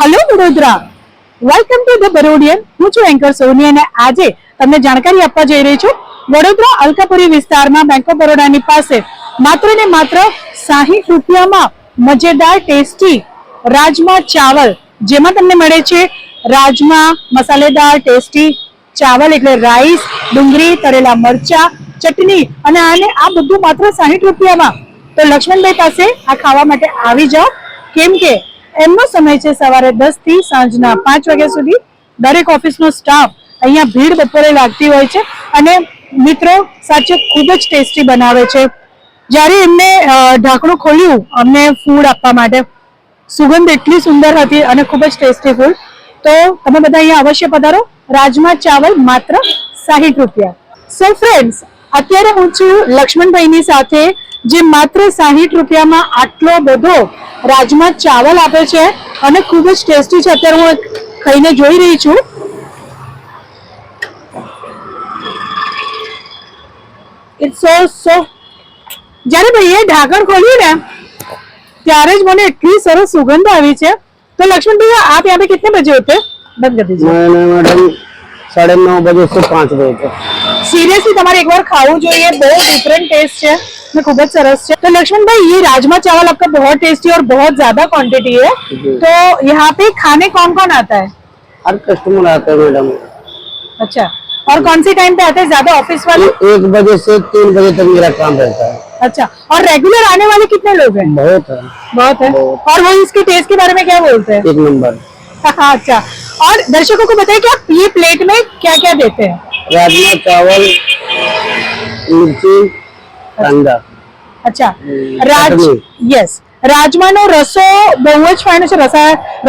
Hello Vadodara, welcome to the Barodian. હું છું anchor સોની અને આજે તમને જાણકારી આપવા જઈ રહી છું વડોદરા અલકાપુરી વિસ્તારમાં બેંક ઓફ બરોડાની પાસે માત્ર ને માત્ર 60 રૂપિયામાં મજેદાર ટેસ્ટી રાજમા ચાવલ, જેમાં તમને મળે છે રાજમા મસાલેદાર ટેસ્ટી ચાવલ એટલે રાઈસ, ડુંગળી, તળેલા મરચા, ચટણી અને આ બધું માત્ર 60 રૂપિયામાં। તો લક્ષ્મણભાઈ પાસે આ ખાવા માટે આવી જાઓ, કેમ કે એમનો સમય છે સવારે 10 થી સાંજના 5 વાગ્યા સુધી। દરેક ઓફિસનો સ્ટાફ અહીંયા ભીડ બપોરે લાગતી હોય છે અને મિત્રો સાચે ખૂબ જ ટેસ્ટી બનાવે છે। જ્યારે એમને ઢાંકણું ખોલ્યું અમને ફૂડ આપવા માટે, સુગંધ એટલી સુંદર હતી અને ખૂબ જ ટેસ્ટી ફૂડ। તો તમે બધા અહીંયા અવશ્ય પધારો। રાજમા ચાવલ માત્ર 60 રૂપિયા। સો ફ્રેન્ડ્સ, અત્યારે હું છું લક્ષ્મણભાઈની સાથે, જે માત્ર 60 રૂપિયામાં આટલો બધો રાજમા ચાવલ આપે છે અને ખૂબ જ ટેસ્ટી છે। અત્યારે હું ખાઈને જોઈ રહી છું। ઇટ્સ સો જ્યારે ભાઈએ ઢાંકણ ખોલ્યું ને ત્યારે જ મને એટલી સરસ સુગંધ આવી છે। तो लक्ष्मण भैया, आप यहाँ पे कितने बजे होते हैं? बंद कर दीजिए। मैडम 9:30 बजे से 5 बजे तक। सीरियसली તમારે એકવાર ખાવું જોઈએ, બહુ डिफरेंट टेस्ट है मैं खूब सरस है। तो लक्ष्मण भाई, ये राजमा चावल आपका बहुत टेस्टी और बहुत ज्यादा क्वांटिटी है, तो यहाँ पे खाने कौन कौन आता है? हर कस्टमर आता है मैडम। अच्छा, और कौन सी टाइम पे आते हैं? ज्यादा ऑफिस वाले? 1 बजे से 3 बजे तक मेरा काम रहता है। अच्छा, और रेगुलर आने वाले कितने लोग हैं? बहुत है। बहुत है। और वो इसके टेस्ट के बारे में क्या बोलते हैं? 1 नंबर। अच्छा, और दर्शकों को बताइए कि आप ये प्लेट में क्या क्या देते हैं? राजमा चावल, मिर्ची, कांदा। अच्छा, यस, રાજમાનો રસો બહુ જ ફાઇન છે।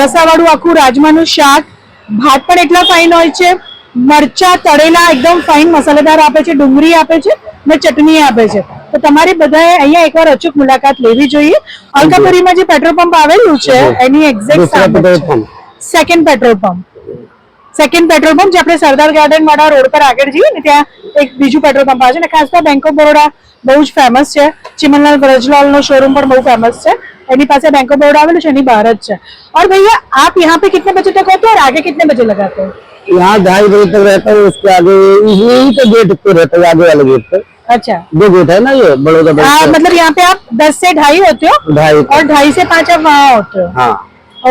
રસાવાળું આખું રાજમાનું શાક, ભાત પણ એટલા ફાઇન હોય છે, મરચા તળેલા એકદમ ફાઇન મસાલેદાર આપે છે, ડુંગળી આપે છે ને ચટણી આપે છે। તો તમારે બધાએ અહીંયા એકવાર અચૂક મુલાકાત લેવી જોઈએ। અલકાપુરીમાં જે પેટ્રોલ પંપ આવેલું છે એની એક્ઝેક્ટ સેકન્ડ પેટ્રોલ પંપ જે આપણે સરદાર ગાર્ડન વાળા રોડ પર આગળ જઈએ ને ત્યાં એક બીજું પેટ્રોલ પંપ આવે છે ને, ખાસ તો બેંક ઓફ બરોડા બહુ જ ફેમસ છે। ચિમનલાલ વ્રજલાલનો શોરૂમ પણ બહુ ફેમસ છે, એની પાસે बैंक ऑफ बड़ौदा आवेलू है, एनी बाहर ज है। और भैया, आप यहाँ पे कितने बजे तक होते हैं और आगे कितने बजे लगाते हैं? यहाँ 2:30 बजे तक रहता है, उसके आगे यही तो गेट पे रहता है, आगे वाले गेट पे। अच्छा, 2 गेट है ना ये बड़ौदा बैंक। मतलब यहाँ पे आप 10 से 2:30 होते हो 2:30 और 2:30 से 5 आप वहाँ होते हो। हाँ,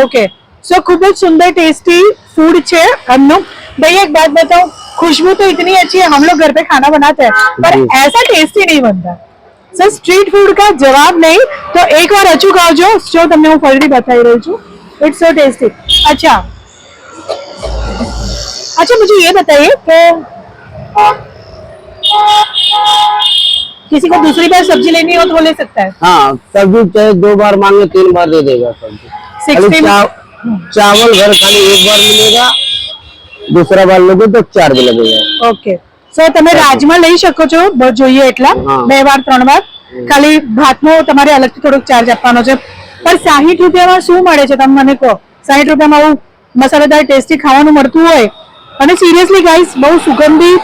ओके। सो खूब જ सुंदर टेस्टी फूड है हमनो। भैया एक बात बताओ, खुशबू तो इतनी अच्छी है, हम लोग घर पे खाना बनाते हैं पर ऐसा टेस्टी नहीं बनता। सर, स्ट्रीट फूड का जवाब नहीं, तो एक बार अचूक आवजो, जो તમને હું ફરીથી બતાવી રહી છું। It's so tasty. अच्छा, मुझे ये बताइए कि किसी को दूसरी बार सब्जी लेनी हो तो वो ले सकता है? हाँ, सब्जी चाहे 2 बार मांगे 3 बार दे देगा सब्जी। 60 चावल घर खाली 1 बार मिलेगा, दूसरा बार लोगे तो 4 भी लगेगा। ओके। सो તમે રાજમા લઈ શકો છો, જોઈએ એટલા 2 વાર 3 વાર, ખાલી ભાતનો તમારે અલગથી થોડોક ચાર્જ આપવાનો છે। પણ 60 રૂપિયામાં શું મળે છે તમે મને કહો? 60 રૂપિયામાં આવું મસાલેદાર ટેસ્ટી ખાવાનું મળતું હોય અને સિરિયસલી ગાઈસ, બહુ સુગંધી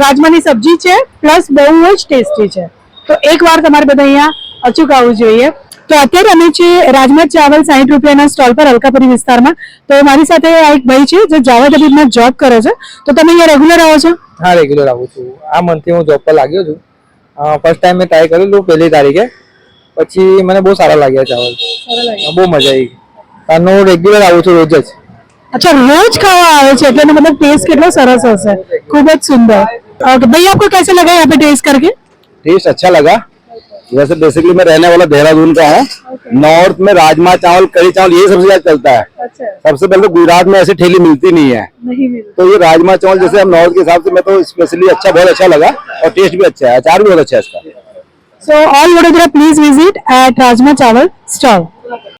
રાજમાની સબ્જી છે પ્લસ બહુ જ ટેસ્ટી છે। તો એકવાર તમારે બધા અહીંયા અચૂક આવવું જોઈએ। તો અત્યારે અમે છે રાજમા ચાવલ 60 રૂપિયાના સ્ટોલ પર અલકાપુરી વિસ્તારમાં। તો મારી સાથે આ એક ભાઈ છે જે જાવેદ હબીબમાં જોબ કરે છે। તો તમે અહીંયા રેગ્યુલર આવો છો? हाँ, रेग्युलर आવું છું। આ મંથથી હું જોબ પર લાગ્યો છું। ફર્સ્ટ ટાઈમ મેં ટ્રાય કરેલું 1લી તારીખે, પછી મને બહુ સારા લાગ્યા ચાવલ, બહુ મજા આવી। કારણ હું રેગ્યુલર આવું છું રોજ જ। अच्छा, रोज खावा आवे छे એટલે मतलब टेस्ट કેટલો સરસ હશે, ખૂબ જ સુંદર। ओके भैया, आपको कैसे लगा यहाँ पे टेस्ट करके? टेस्ट अच्छा लगा। वैसे बेसिकली मैं रहने वाला देहरादून का हूँ। नॉर्थ में राजमा चावल, कढ़ी चावल यही सबसे ज्यादा चलता है। अच्छा, सबसे पहले तो गुजरात में ऐसी ठेली मिलती नहीं है, नहीं मिलता। तो ये राजमा चावल जैसे हम नॉर्थ के हिसाब से मैं तो स्पेशली बहुत अच्छा लगा और टेस्ट भी अच्छा है, अचार भी बहुत अच्छा है इसका। So all Vadodara, please visit at Rajma Chawal stall.